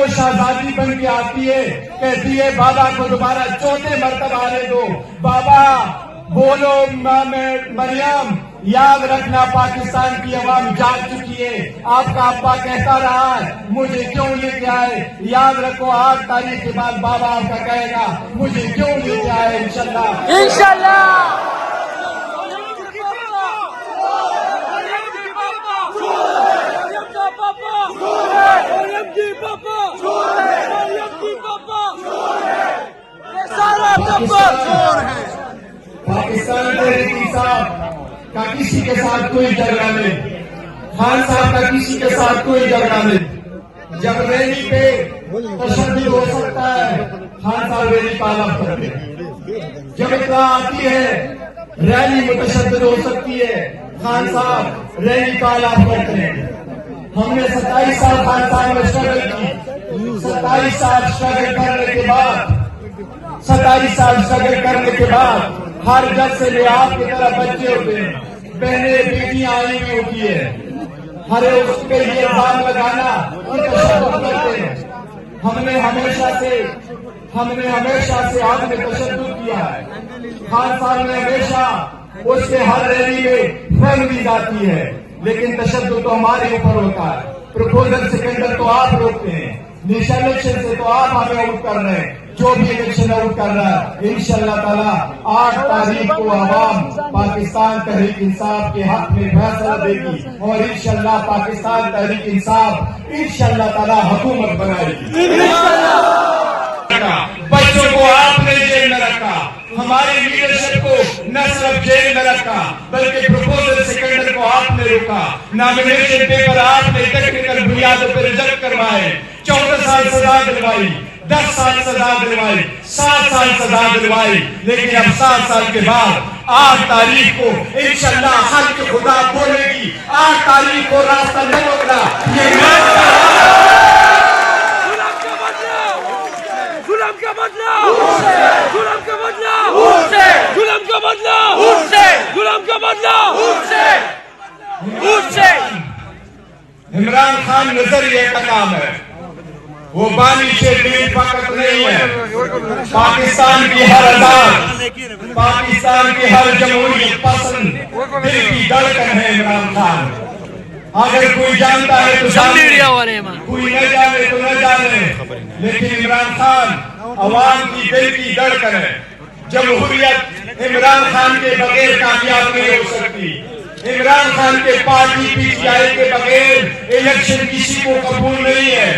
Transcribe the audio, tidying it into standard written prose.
وہ شہزادی بن کے آتی ہے، کہتی ہے بابا کو دوبارہ چوتھے مرتبہ آنے دو، بابا بولو مریم، یاد رکھنا پاکستان کی عوام جاگ چکی ہے، آپ کا ابا کہتا رہا ہے مجھے کیوں لے کے آئے، یاد رکھو 8 تاریخ کے بعد بابا آپ کا کہے گا مجھے کیوں لے کے آئے، انشاءاللہ انشاءاللہ پاکستان تحریک انصاف کا کسی کے ساتھ کوئی جھگڑا نہیں، خان صاحب کا کسی کے ساتھ کوئی جھگڑا نہیں، جب ریلی پہ تشدد ہو سکتا ہے خان صاحب ریلی کا آغاز کرتے ہیں، جب اطلاع آتی ہے ریلی متشدد ہو سکتی ہے خان صاحب ریلی کا آغاز کرتے ہیں۔ ہم نے 27 سال خان صاحب میں اسٹرگل کی، 27 سال اسٹرگل کرنے کے بعد ہر جگ سے لے آپ کی طرح بچے ہوتے ہیں، بہنیں بیٹیاں آئی ہوئی ہوتی ہے، ہر اس پہ یہ الزام لگانا کہ تشدد کرتے ہیں۔ ہم نے ہمیشہ سے آپ نے تشدد کیا ہے، خان صاحب نے ہمیشہ اس کے ہر ریلی میں فن دی جاتی ہے، لیکن تشدد تو ہمارے اوپر ہوتا ہے، پروپوزل سیکنڈر تو آپ روکتے ہیں، نیشنل الیکشن سے تو آپ ہمیں آؤٹ کر رہے ہیں، جو بھی الیکشن آؤٹ کر رہا ہے انشاءاللہ تعالیٰ 8 تاریخ کو عوام پاکستان تحریک انصاف کے حق میں فیصلہ دے گی، اور انشاءاللہ پاکستان تحریک انصاف انشاءاللہ تعالیٰ حکومت بنائے گی۔ بچوں کو آپ نے جیل میں رکھا، ہماری لیڈرشپ کو نہ صرف جیل میں رکھا بلکہ پروپوزل سیکنڈر کو آپ نے روکا، نامینیشن پیپر آپ نے ٹیکنیکل بنیادوں پر ریجیکٹ کروائے، 14 سال سزا دلوائی، 10 سال سزا دلوائی، 7 سال سزا دلوائی، لیکن اب 7 سال کے بعد 8 تاریخ کو انشاءاللہ حق کی خدا بولے گی، 8 تاریخ کو راستہ نہیں ہوگا، یہ عمران خان نظریے کا نام ہے، وہ بانی سے دل فقط نہیں ہے، پاکستان کی ہر آزاد، پاکستان کی ہر جمہوریت پسند دل کی دھڑکن ہے عمران خان۔ اگر کوئی جانتا ہے تو جانے، کوئی نہ جانے تو نہ جانے، لیکن عمران خان عوام کی دل کی دھڑکن ہے۔ جمہوریت عمران خان کے بغیر کامیاب نہیں ہو سکتی، عمران خان کے پارٹی پی ٹی آئی کے بغیر الیکشن کسی کو قبول نہیں ہے۔